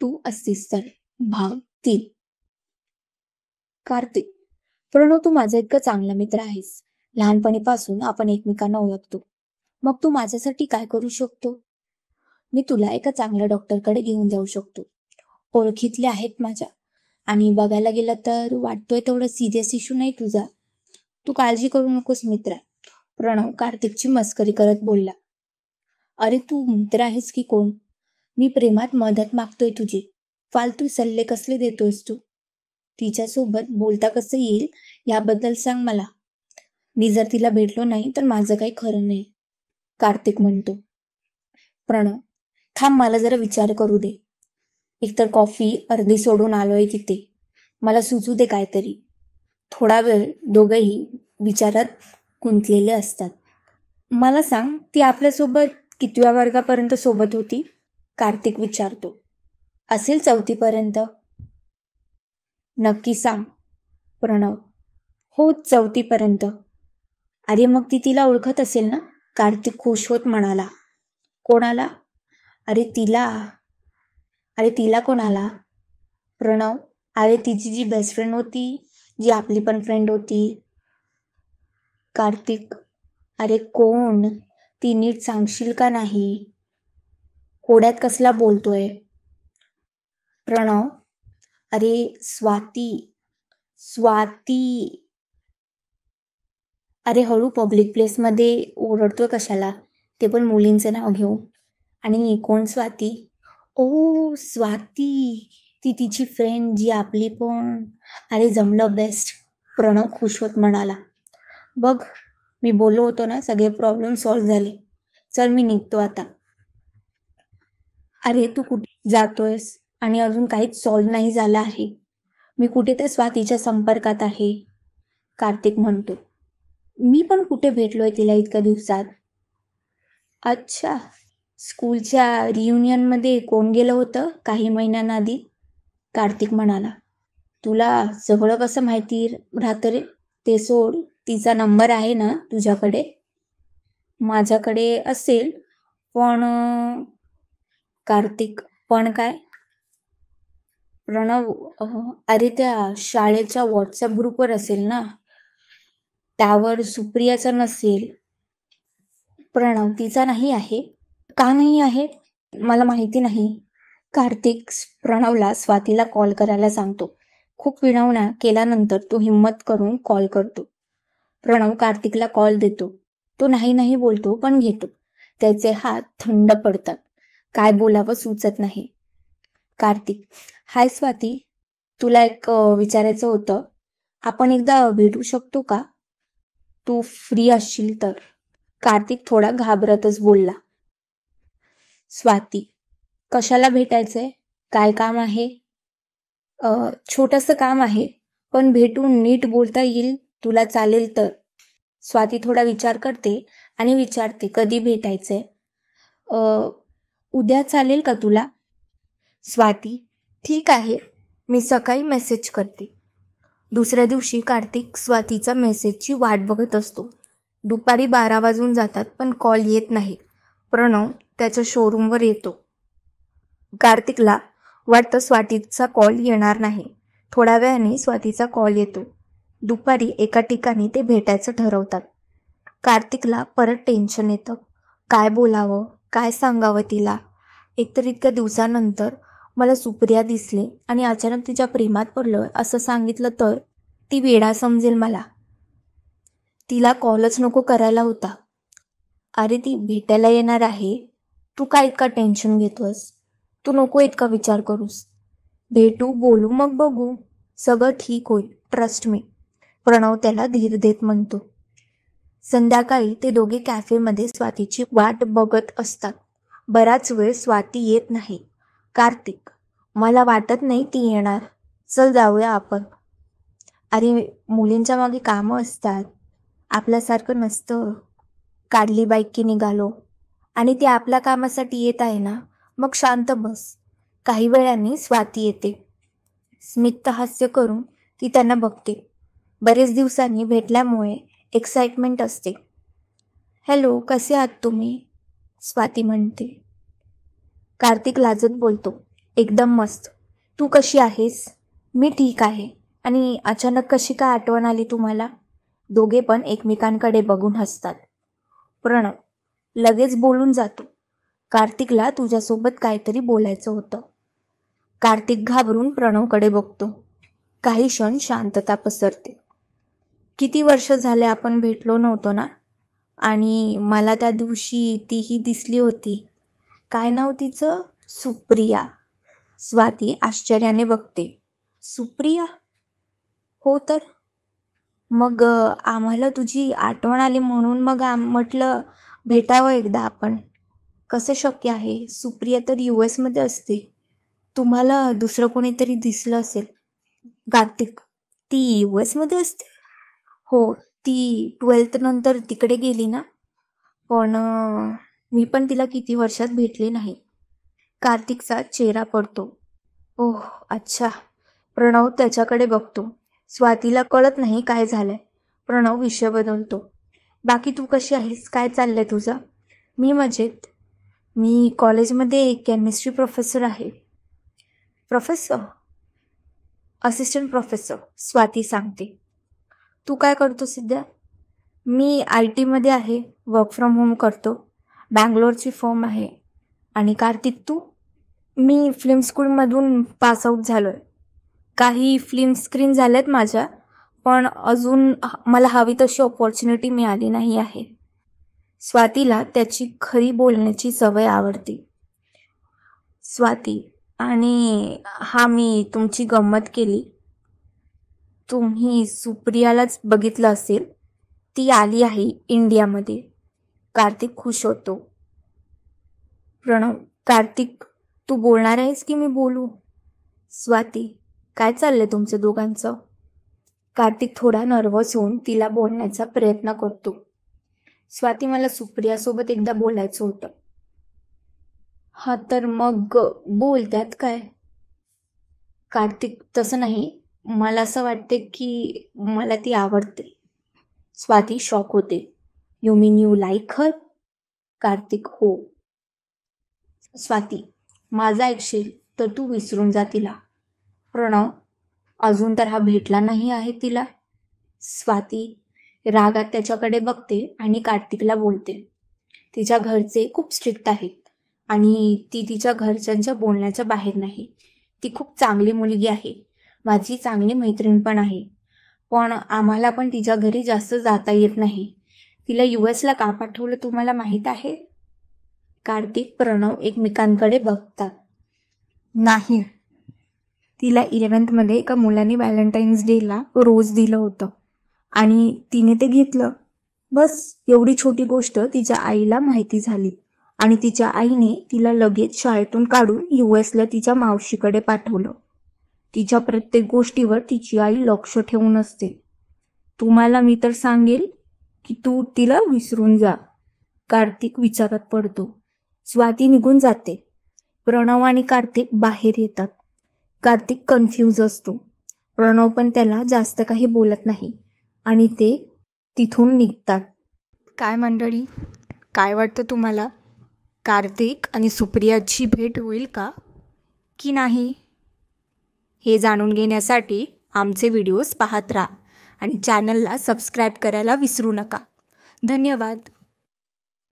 तू असतीस तर. भाग 3. कार्तिक, प्रणव, तू माझा इतका चांगला मित्र आहेस. लहानपणीपासून आपण एकमेकांना ओळखतो. मग तू माझ्यासाठी काय करू शकतो? मी तुला एका चांगल्या डॉक्टरकडे घेऊन जाऊ शकतो. ओळखीतले आहेत माझ्या. आणि बघायला गेलं तर वाटतोय तेवढा सिरियस इश्यू नाही तुझा. तू काळजी करू नकोस मित्रा. प्रणव कार्तिकची मस्करी करत बोलला. अरे तू मित्र आहेस की कोण? मी प्रेमात मदत मागतोय तुझी. फालतू सल्ले कसले देतोयस तू? तिच्यासोबत बोलता कसं येईल याबद्दल सांग मला. मी जर तिला भेटलो नाही तर माझं काही खरं नाही, कार्तिक म्हणतो. प्रणव, थांब, मला जरा विचार करू दे. एकतर कॉफी अर्धी सोडून आलोय तिथे. मला सुचू दे काहीतरी. थोडा वेळ दोघंही विचारात गुंतलेले असतात. मला सांग, ती आपल्यासोबत कितव्या वर्गापर्यंत सोबत होती? कार्तिक विचारतो. असेल 4थी पर्यंत. नक्की सांग. प्रणव, हो 4थी पर्यंत. अरे मग ती तिला ओळखत असेल ना? कार्तिक खुश होत म्हणाला. कोणाला? अरे तिला कोणाला? प्रणव, अरे तिची जी बेस्ट फ्रेंड होती, जी आपली पण फ्रेंड होती. कार्तिक, अरे कोण? ती नीट सांगशील का नाही? कोड्यात कसला बोलतोय? प्रणव, अरे स्वाती. अरे हळू, पब्लिक प्लेसमध्ये ओरडतोय कशाला? ते पण मुलींचं नाव घेऊन. आणि कोण स्वाती? ओ स्वाती, ती तिची फ्रेंड जी आपली पण. अरे जमलं बेस्ट. प्रणव खुश होत म्हणाला. बघ, मी बोललो होतो ना, सगळे प्रॉब्लेम सॉल्व्ह झाले. चल मी निघतो आता. अरे तू कुठे जातोयस? आणि अजून काहीच सॉल्व्ह नाही झालं आहे. मी कुठे त्या स्वातीच्या संपर्कात आहे, कार्तिक म्हणतो. मी पण कुठे भेटलोय तिला इतक्या दिवसात. अच्छा, स्कूलच्या रियुनियनमध्ये कोण गेलं होतं काही महिन्यांआधी? कार्तिक म्हणाला. तुला सगळं कसं माहिती राहतं रे? ते सोड, तिचा नंबर आहे ना तुझ्याकडे? माझ्याकडे असेल, पण कार्तिक, पण काय? प्रणव, अरे त्या शाळेच्या व्हॉट्सअप ग्रुपवर असेल ना, त्यावर सुप्रियाचा नसेल. प्रणव, तिचा नाही आहे. का नाही आहे? मला माहिती नाही. कार्तिक प्रणवला स्वातीला कॉल करायला सांगतो. खूप विनवण्या केल्यानंतर तो हिम्मत करून कॉल करतो. प्रणव कार्तिकला कॉल देतो. तो नाही बोलतो, पण घेतो. त्याचे हात थंड पडतात. काय बोलावं सुचत नाही. कार्तिक, हाय स्वाती, तुला एक विचारायचं होतं. आपण एकदा भेटू शकतो का? तू फ्री असशील तर. कार्तिक थोडा घाबरतच बोलला. स्वाती, कशाला भेटायचंय? काय काम आहे? छोटंसं काम आहे, पण भेटून नीट बोलता येईल तुला, चालेल तर. स्वाती थोडा विचार करते आणि विचारते, कधी भेटायचंय? उद्या चालेल का तुला? स्वाती, ठीक आहे, मी सकाळी मेसेज करते. दुसऱ्या दिवशी कार्तिक स्वातीचा मेसेजची वाट बघत असतो. दुपारी 12 वाजून जातात, पण कॉल येत नाही. प्रणव त्याच्या शोरूमवर येतो. कार्तिकला वाटतं स्वातीचा कॉल येणार नाही. थोड्या वेळाने स्वातीचा कॉल येतो. दुपारी एका ठिकाणी ते भेटायचं ठरवतात. कार्तिकला परत टेन्शन येतं. काय बोलावं, काय सांगावं तिला? एकतर इतक्या दिवसानंतर मला सुप्रिया दिसली आणि अचानक तिच्या प्रेमात पडलोय असं सांगितलं तर ती वेडा समजेल मला. तिला कॉलच नको करायला होता. अरे ती भेटायला येणार आहे, तू काय इतका टेन्शन घेतोस? तू नको इतका विचार करूस. भेटू, बोलू, मग बघू, सगळं ठीक होईल, ट्रस्ट मी. प्रणव त्याला धीर देत म्हणतो. संध्याकाळी ते दोघे कॅफेमध्ये स्वातीची वाट बघत असतात. बराच वेळ स्वाती येत नाही. कार्तिक, मला वाटत नाही ती येणार, चल जाऊया आपण. अरे मुलींच्या मागे कामं असतात, आपल्यासारखं नसतं. काढली बाईक की निघालो. आणि ती आपल्या कामासाठी येत आहे ना, मग शांत बस. काही वेळाने स्वाती येते. स्मित हास्य करून ती त्यांना बघते. बरेच दिवसांनी भेटल्यामुळे एक्साइटमेंट असते. हॅलो, कसे आहात तुम्ही? स्वाती म्हणते. कार्तिक लाजत बोलतो. एकदम मस्त. तू कशी आहेस? मी ठीक आहे. आणि अचानक कशी काय आठवण आली तुम्हाला? दोघे पण एकमेकांकडे बघून हसतात. प्रणव लगेच बोलून जातो. कार्तिकला तुझ्यासोबत काहीतरी बोलायचं होतं. कार्तिक घाबरून प्रणवकडे बघतो. काही क्षण शांतता पसरते. किती वर्ष झाले आपण भेटलो नव्हतो ना? आणि मला त्या दिवशी तीही दिसली होती. काय नाव तिचं? सुप्रिया. स्वाती आश्चर्याने बघते. सुप्रिया? हो तर. मग आम्हाला तुझी आठवण आली म्हणून मग म्हटलं भेटावं एकदा आपण. कसं शक्य आहे? सुप्रिया तर US मध्ये असते. तुम्हाला दुसरं कोणीतरी दिसलं असेल. कार्तिक ती US मध्ये असते? हो, ती 12th नंतर तिकडे गेली ना. पण मी पण तिला किती वर्षात भेटले नाही. कार्तिकचा चेहरा पडतो. ओह अच्छा. प्रणव त्याच्याकडे बघतो. स्वातीला कळत नाही काय झालंय. प्रणव विषय बदलतो. बाकी तू कशी आहेस? काय चाललंय तुझं? मी मजेत. मी कॉलेजमध्ये केमिस्ट्री प्रोफेसर आहे. प्रोफेसर? असिस्टंट प्रोफेसर, स्वाती सांगते. तू काय करतो सध्या? मी IT मध्ये आहे. वर्क फ्रॉम होम करतो. बँगलोरची फर्म आहे. आणि कार्तिक तू? मी फिल्म स्कूलमधून पासआउट झालो आहे. काही फिल्म स्क्रीन झाल्यात माझ्या, पण अजून मला हवी तशी ऑपॉर्च्युनिटी मिळाली नाही आहे. स्वातीला त्याची खरी बोलण्याची सवय आवडते. स्वाती, आणि मी तुमची गंमत केली. तुम्ही सुप्रियालाच बघितलं असेल. ती आली आहे इंडियामध्ये. कार्तिक खुश होतो. प्रणव, कार्तिक तू बोलणार आहेस की मी बोलू? स्वाती, काय चाललंय तुमचं दोघांचं? कार्तिक थोडा नर्वस होऊन तिला बोलण्याचा प्रयत्न करतो. स्वाती, मला सुप्रियासोबत एकदा बोलायचं होतं. हा तर मग बोल, त्यात काय? कार्तिक, तसं नाही. मला असं वाटते की मला ती आवडते. स्वाती शॉक होते. यू मीन यू लाईक हर? कार्तिक, हो. स्वाती, माझं ऐकशील तर तू विसरून जा तिला. प्रणव, अजून तर हा भेटला नाही आहे तिला. स्वाती रागात त्याच्याकडे बघते आणि कार्तिकला बोलते. तिच्या घरचे खूप स्ट्रिक्ट आहेत आणि ती तिच्या घरच्यांच्या बोलण्याच्या बाहेर नाही. ती खूप चांगली मुलगी आहे. माझी चांगली मैत्रीण पण आहे. पण आम्हाला पण तिच्या घरी जास्त जाता येत नाही. तिला US ला का पाठवलं तुम्हाला माहीत आहे? कार्तिक, प्रणव एकमेकांकडे बघतात. नाही. तिला 11th मध्ये एका मुलाने व्हॅलेंटाईन्स डेला रोज दिलं होतं आणि तिने ते घेतलं. बस एवढी छोटी गोष्ट तिच्या आईला माहिती झाली आणि तिच्या आईने तिला लगेच शाळेतून काढून US ला तिच्या मावशीकडे पाठवलं. तिच्या प्रत्येक गोष्टीवर तिची आई लक्ष ठेवून असते. तुम्हाला मी तर सांगेल की तू तिला विसरून जा. कार्तिक विचारात पडतो. स्वाती निघून जाते. प्रणव आणि कार्तिक बाहेर येतात. कार्तिक कन्फ्यूज असतो. प्रणव पण त्याला जास्त काही बोलत नाही आणि ते तिथून निघतात. काय मंडळी, काय वाटतं तुम्हाला? कार्तिक आणि सुप्रियाची भेट होईल का की नाही? हे जाणून घेण्यासाठी आमचे व्हिडिओज पाहत राहा आणि चॅनलला सबस्क्राईब करायला विसरू नका. धन्यवाद.